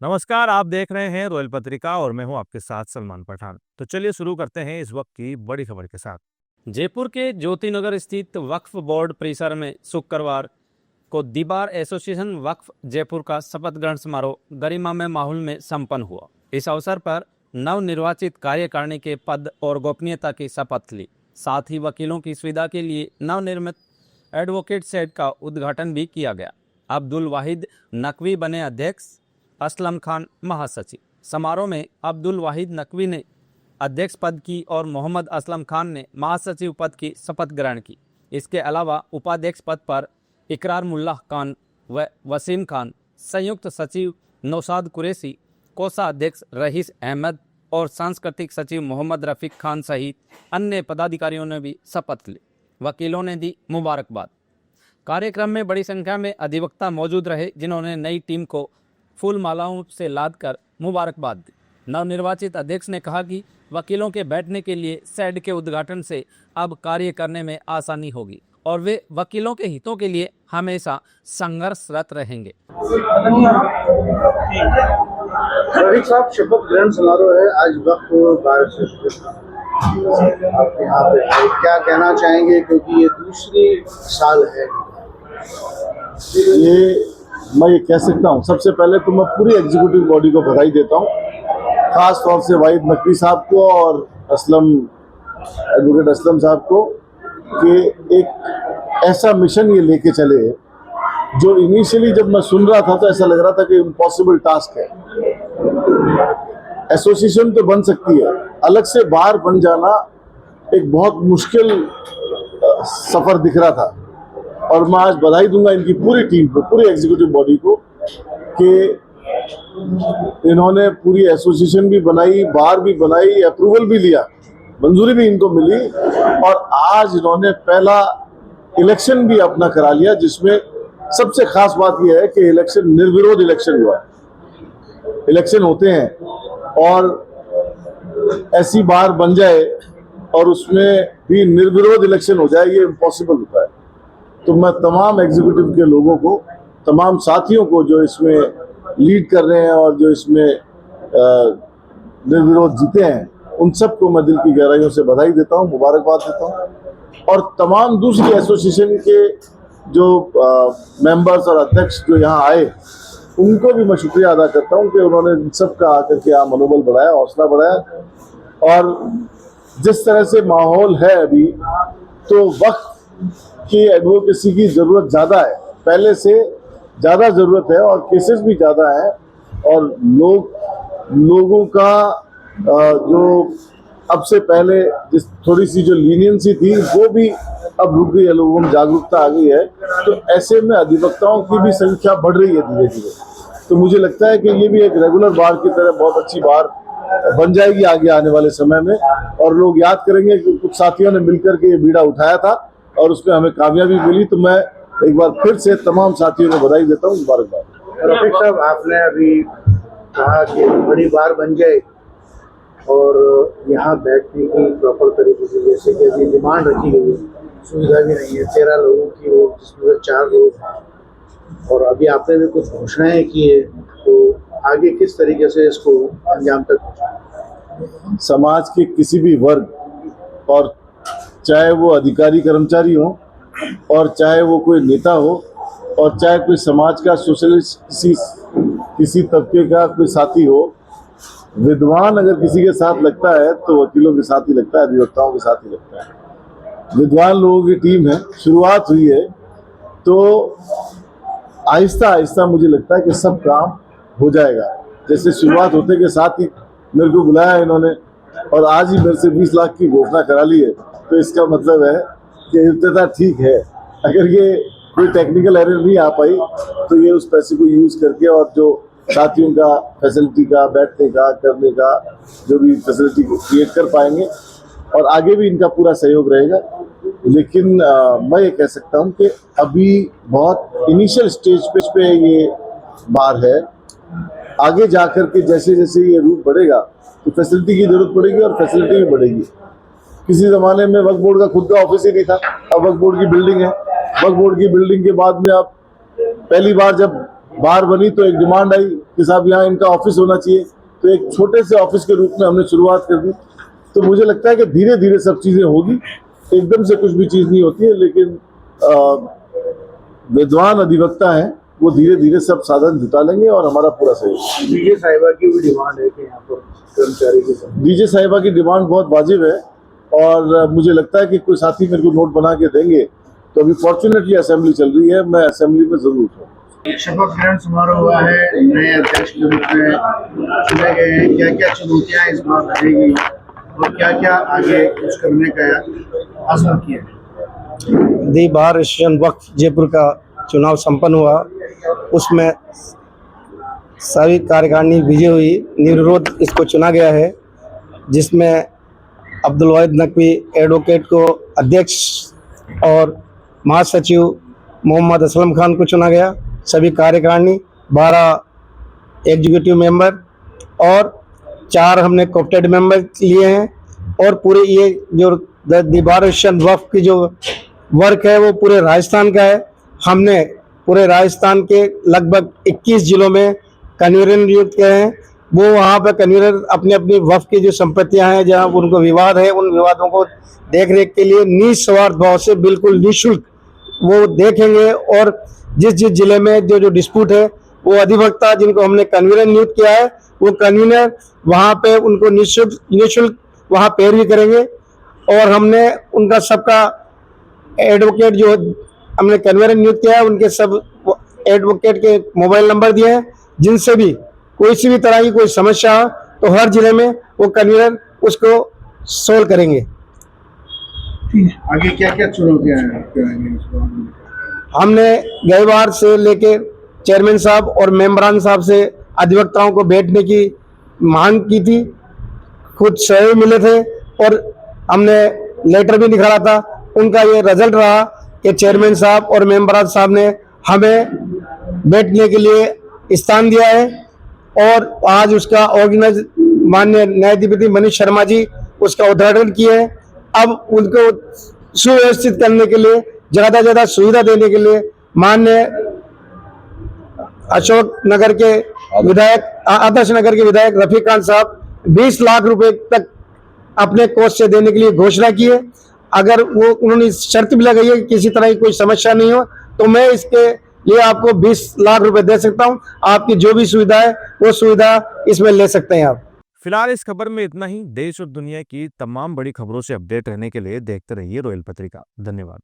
नमस्कार, आप देख रहे हैं रॉयल पत्रिका और मैं हूं आपके साथ सलमान पठान। तो चलिए शुरू करते हैं इस वक्त की बड़ी खबर के साथ। जयपुर के ज्योतिनगर स्थित वक्फ बोर्ड परिसर में शुक्रवार को दी बार एसोसिएशन वक्फ जयपुर का शपथ ग्रहण समारोह गरिमामय माहौल में संपन्न हुआ। इस अवसर पर नवनिर्वाचित कार्यकारिणी के पद और गोपनीयता की शपथ ली। साथ ही वकीलों की सुविधा के लिए नवनिर्मित एडवोकेट शेड का उद्घाटन भी किया गया। अब्दुल वाहिद नकवी बने अध्यक्ष, असलम खान महासचिव। समारोह में अब्दुल वाहिद नकवी ने अध्यक्ष पद की और मोहम्मद असलम खान ने महासचिव पद की शपथ ग्रहण की। इसके अलावा उपाध्यक्ष पद पर इकरार मुल्लाह खान व वसीम खान, संयुक्त सचिव नौशाद कुरैशी, कोषाध्यक्ष रईस अहमद और सांस्कृतिक सचिव मोहम्मद रफीक खान सहित अन्य पदाधिकारियों ने भी शपथ ली। वकीलों ने दी मुबारकबाद। कार्यक्रम में बड़ी संख्या में अधिवक्ता मौजूद रहे, जिन्होंने नई टीम को फूल मालाओं से लादकर मुबारकबाद दी। नवनिर्वाचित अध्यक्ष ने कहा कि वकीलों के बैठने के लिए शेड के उद्घाटन से अब कार्य करने में आसानी होगी और वे वकीलों के हितों के लिए हमेशा संघर्षरत रहेंगे। रफीक साहब, शपथ ग्रहण समारोह है आज वक्त बार से आप यहाँ पे क्या कहना चाहेंगे, क्योंकि ये दूसरी साल है। मैं ये कह सकता हूँ, सबसे पहले तो मैं पूरी एग्जीक्यूटिव बॉडी को बधाई देता हूँ, खास तौर से वाहिद नकवी साहब को और एडवोकेट असलम साहब को, कि एक ऐसा मिशन ये लेके चले जो इनिशियली जब मैं सुन रहा था तो ऐसा लग रहा था कि इम्पॉसिबल टास्क है। एसोसिएशन तो बन सकती है, अलग से बार बन जाना एक बहुत मुश्किल सफर दिख रहा था। और मैं आज बधाई दूंगा इनकी पूरी टीम को, पूरी एग्जीक्यूटिव बॉडी को, कि इन्होंने पूरी एसोसिएशन भी बनाई, बार भी बनाई, अप्रूवल भी लिया, मंजूरी भी इनको मिली और आज इन्होंने पहला इलेक्शन भी अपना करा लिया, जिसमें सबसे खास बात यह है कि इलेक्शन निर्विरोध इलेक्शन हुआ। इलेक्शन होते हैं और ऐसी बार बन जाए और उसमें भी निर्विरोध इलेक्शन हो जाए, ये इम्पॉसिबल होता है। तो मैं तमाम एग्जीक्यूटिव के लोगों को, तमाम साथियों को जो इसमें लीड कर रहे हैं और जो इसमें निर्विरोध जीते हैं, उन सबको मैं दिल की गहराइयों से बधाई देता हूं, मुबारकबाद देता हूं। और तमाम दूसरी एसोसिएशन के जो मेंबर्स और अध्यक्ष जो यहाँ आए, उनको भी मैं शुक्रिया अदा करता हूं कि उन्होंने सबका आकर के यहाँ मनोबल बढ़ाया, हौसला बढ़ाया। और जिस तरह से माहौल है अभी, तो वक्त की एडवोकेसी की ज़रूरत ज़्यादा है, पहले से ज़्यादा ज़रूरत है और केसेस भी ज़्यादा है और लोगों का जो अब से पहले जिस थोड़ी सी जो लीनियंसी थी वो भी अब रुक गई है, लोगों में जागरूकता आ गई है। तो ऐसे में अधिवक्ताओं की भी संख्या बढ़ रही है धीरे धीरे। तो मुझे लगता है कि ये भी एक रेगुलर बार की तरह बहुत अच्छी बार बन जाएगी आगे आने वाले समय में, और लोग याद करेंगे कि कुछ साथियों ने मिलकर के ये बीड़ा उठाया था और उसमें हमें कामयाबी मिली। तो मैं एक बार फिर से तमाम साथियों को बधाई देता हूँ, मुबारकबाद। रफीक साहब, आपने अभी कहा कि बड़ी बार बन जाए और यहाँ बैठने की प्रॉपर तरीके से, जैसे कि अभी डिमांड रखी गई है, सुविधा भी नहीं है, 13 लोगों की हो, जिसमें 4 लोग, और अभी आपने भी कुछ घोषणाएं की है, तो आगे किस तरीके से इसको अंजाम तक पहुँचाएं? समाज के किसी भी वर्ग, और चाहे वो अधिकारी कर्मचारी हो और चाहे वो कोई नेता हो और चाहे कोई समाज का सोशलिस्ट किसी तबके का कोई साथी हो, विद्वान अगर किसी के साथ लगता है तो वकीलों के साथ ही लगता है, अधिवक्ताओं के साथ ही लगता है। विद्वान लोगों की टीम है, शुरुआत हुई है, तो आहिस्ता आहिस्ता मुझे लगता है कि सब काम हो जाएगा। जैसे शुरुआत होते के साथ ही मेरे को बुलाया इन्होंने और आज ही मेरे से 20 लाख की घोषणा करा ली है, तो इसका मतलब है कि इब्तिदा ठीक है। अगर ये कोई टेक्निकल एरर नहीं आ पाई तो ये उस पैसे को यूज़ करके और जो साथियों का फैसिलिटी का, बैठने का, करने का जो भी फैसिलिटी क्रिएट कर पाएंगे, और आगे भी इनका पूरा सहयोग रहेगा। लेकिन मैं ये कह सकता हूँ कि अभी बहुत इनिशियल स्टेज पे ये बार है। आगे जाकर के जैसे जैसे ये रूट बढ़ेगा तो फैसिलिटी की जरूरत पड़ेगी और फैसिलिटी भी बढ़ेगी। किसी ज़माने में वक्फ बोर्ड का खुद का ऑफिस ही नहीं था, अब वक्फ बोर्ड की बिल्डिंग है। वक्फ बोर्ड की बिल्डिंग के बाद में अब पहली बार जब बार बनी तो एक डिमांड आई कि साहब यहाँ इनका ऑफिस होना चाहिए, तो एक छोटे से ऑफिस के रूप में हमने शुरुआत कर दी। तो मुझे लगता है कि धीरे धीरे सब चीज़ें होगी, एकदम से कुछ भी चीज़ नहीं होती है, लेकिन विद्वान अधिवक्ता हैं, वो धीरे धीरे सब साधन जुटा लेंगे और हमारा पूरा सहयोग। डीजे साहिबा की भी डिमांड है कि यहाँ पर कर्मचारी की डीजे साहिबा की डिमांड बहुत वाजिब है और मुझे लगता है कि कोई साथी मेरे को नोट बना के देंगे। तो अभी फॉर्चुनेटली असेंबली चल रही है, मैं असेंबली में जरूर हूँ। शपथ ग्रहण समारोह हुआ है, नए अध्यक्ष के रूप में चुने गए हैं। क्या क्या चुनौतियाँ इस बार रहेगी और क्या क्या आगे कुछ करने का आज़म किया है? दी बार एसोसिएशन वक्फ जयपुर का चुनाव संपन्न हुआ। उसमें सभी कार्यकारिणी विजय हुई, निर्विरोध इसको चुना गया है, जिसमें अब्दुल वाहिद नकवी एडवोकेट को अध्यक्ष और महासचिव मोहम्मद असलम खान को चुना गया। सभी कार्यकारिणी 12 एग्जीक्यूटिव मेंबर और 4 हमने कोऑप्टेड मेंबर लिए हैं। और पूरे ये जो दी बार एसोसिएशन वक्फ की जो वर्क है वो पूरे राजस्थान का है। हमने पूरे राजस्थान के लगभग 21 जिलों में कन्वीनर नियुक्त किए हैं। वो वहाँ पर कन्वीनर अपनी अपनी वक्फ की जो संपत्तियाँ हैं, जहाँ उनको विवाद है, उन विवादों को देख रेख के लिए निस्वार्थ भाव से बिल्कुल निःशुल्क वो देखेंगे। और जिस जिस जिले में जो जो डिस्प्यूट है, वो अधिवक्ता जिनको हमने कन्वीनर नियुक्त किया है, वो कन्वीनर वहाँ पे उनको निःशुल्क वहाँ पैरवी करेंगे। और हमने उनका सबका एडवोकेट जो हमने कन्वीनर नियुक्त किया है, उनके सब एडवोकेट के मोबाइल नंबर दिए हैं, जिनसे भी कोई सी भी तरह की कोई समस्या हो तो हर जिले में वो कन्वीनर उसको सोल्व करेंगे। आगे क्या क्या चुनौतियाँ हैं आपके आगे इस बार? हमने गई बार से लेके चेयरमैन साहब और मेंबरान साहब से अधिवक्ताओं को बैठने की मांग की थी, खुद सहयोग मिले थे और हमने लेटर भी निकाला था। उनका ये रिजल्ट रहा कि चेयरमैन साहब और मेंबरान साहब ने हमें बैठने के लिए स्थान दिया है। और आज उसका ऑर्गेनाइज माननीय न्यायाधिपति मनीष शर्मा जी उसका उद्घाटन किए हैं। अब उनको सुव्यवस्थित करने के लिए, ज़्यादा सुविधा देने के लिए माननीय अशोक नगर के विधायक, आदर्श नगर के विधायक रफीक खान साहब 20 लाख रुपए तक अपने कोष से देने के लिए घोषणा की है। अगर वो उन्होंने शर्त भी लगाई है कि किसी तरह की कोई समस्या नहीं हो, तो मैं इसके लिए आपको 20 लाख रुपए दे सकता हूं। आपकी जो भी सुविधा है वो सुविधा इसमें ले सकते हैं आप। फिलहाल इस खबर में इतना ही। देश और दुनिया की तमाम बड़ी खबरों से अपडेट रहने के लिए देखते रहिए रॉयल पत्रिका। धन्यवाद।